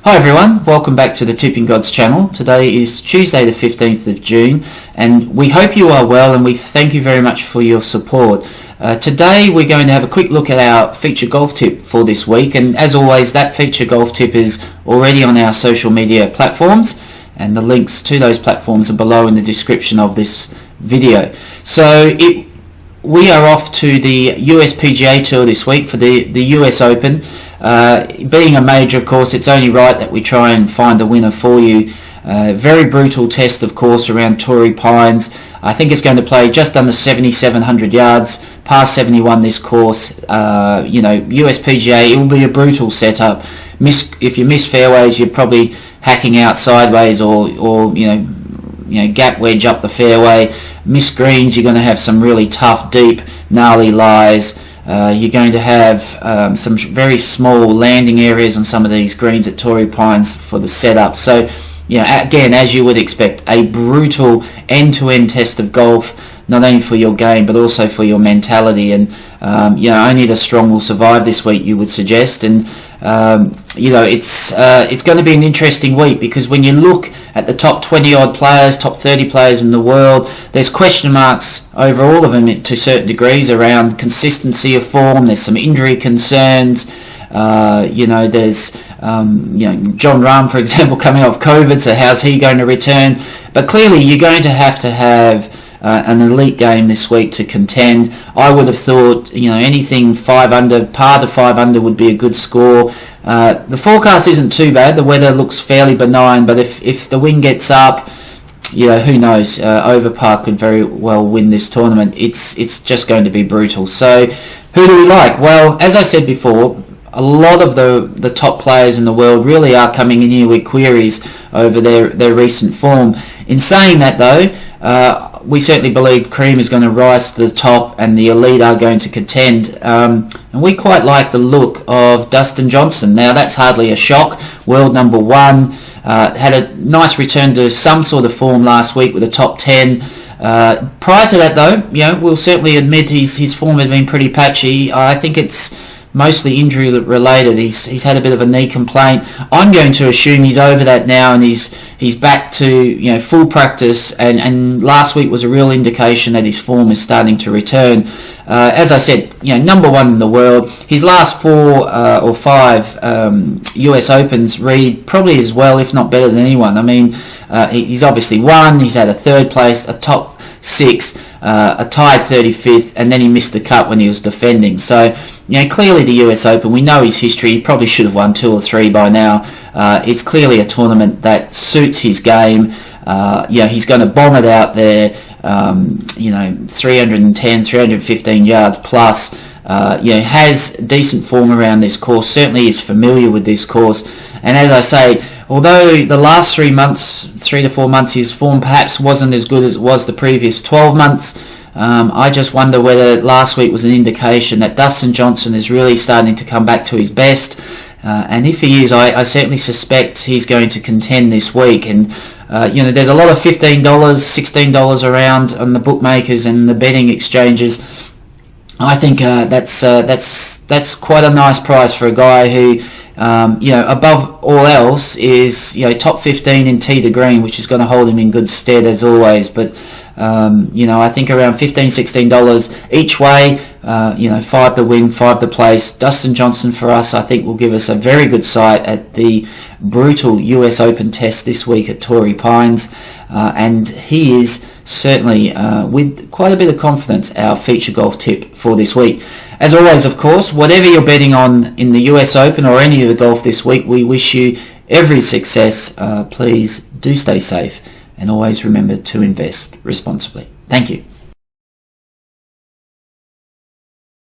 Hi everyone, welcome back to the Tippinggods channel. Today is Tuesday the 15th of June and we hope you are well and we thank you very much for your support. Today we're going to have a quick look at our feature golf tip for this week, and as always that feature golf tip is already on our social media platforms and the links to those platforms are below in the description of this video. So we are off to the US PGA Tour this week for the US Open. Being a major, of course, it's only right that we try and find a winner for you. Very brutal test, of course, around Torrey Pines. I think it's going to play just under 7,700 yards, past 71 this course. US PGA, it will be a brutal setup. If you miss fairways, you're probably hacking out sideways or gap wedge up the fairway. Miss greens, you're going to have some really tough, deep, gnarly lies. You're going to have some very small landing areas on some of these greens at Torrey Pines for the setup. So, again, as you would expect, a brutal end-to-end test of golf, not only for your game but also for your mentality. And only the strong will survive this week, you would suggest. And it's going to be an interesting week because when you look at the top 20 odd players, top 30 players in the world, there's question marks over all of them to certain degrees around consistency of form. There's some injury concerns. There's John Rahm, for example, coming off COVID, so how's he going to return? But clearly you're going to have an elite game this week to contend. I would have thought, anything 5 under, par to 5 under would be a good score. The forecast isn't too bad. The weather looks fairly benign, but if the wind gets up, who knows? Over par could very well win this tournament. It's just going to be brutal. So who do we like? Well, as I said before, a lot of the top players in the world really are coming in here with queries over their recent form. In saying that though, we certainly believe Cream is going to rise to the top and the elite are going to contend. And we quite like the look of Dustin Johnson. Now that's hardly a shock. World number 1. Had a nice return to some sort of form last week with a top 10. Prior to that though, we'll certainly admit his form had been pretty patchy. I think it's mostly injury related. He's had a bit of a knee complaint. I'm going to assume he's over that now and he's back to full practice, and last week was a real indication that his form is starting to return. As I said, number 1 in the world. His last 4 or 5 US Opens read probably as well, if not better than anyone. I mean, he's obviously won. He's had a 3rd place, a top 6, a tied 35th, and then he missed the cut when he was defending. So clearly the US Open, we know his history. He probably should have won 2 or 3 by now. It's clearly a tournament that suits his game. He's going to bomb it out there. 310, 315 yards plus. Has decent form around this course. Certainly is familiar with this course. And as I say, although the last 3 to 4 months, his form perhaps wasn't as good as it was the previous 12 months. I just wonder whether last week was an indication that Dustin Johnson is really starting to come back to his best. And if he is, I certainly suspect he's going to contend this week. And there's a lot of $15, $16 around on the bookmakers and the betting exchanges. I think that's quite a nice price for a guy who, above all else, is top 15 in tee to green, which is going to hold him in good stead as always. But I think around $15, $16 each way. 5 to win, 5 to place. Dustin Johnson for us, I think, will give us a very good sight at the brutal US Open test this week at Torrey Pines. And he is certainly, with quite a bit of confidence, our feature golf tip for this week. As always, of course, whatever you're betting on in the US Open or any of the golf this week, we wish you every success. Please do stay safe and always remember to invest responsibly. Thank you.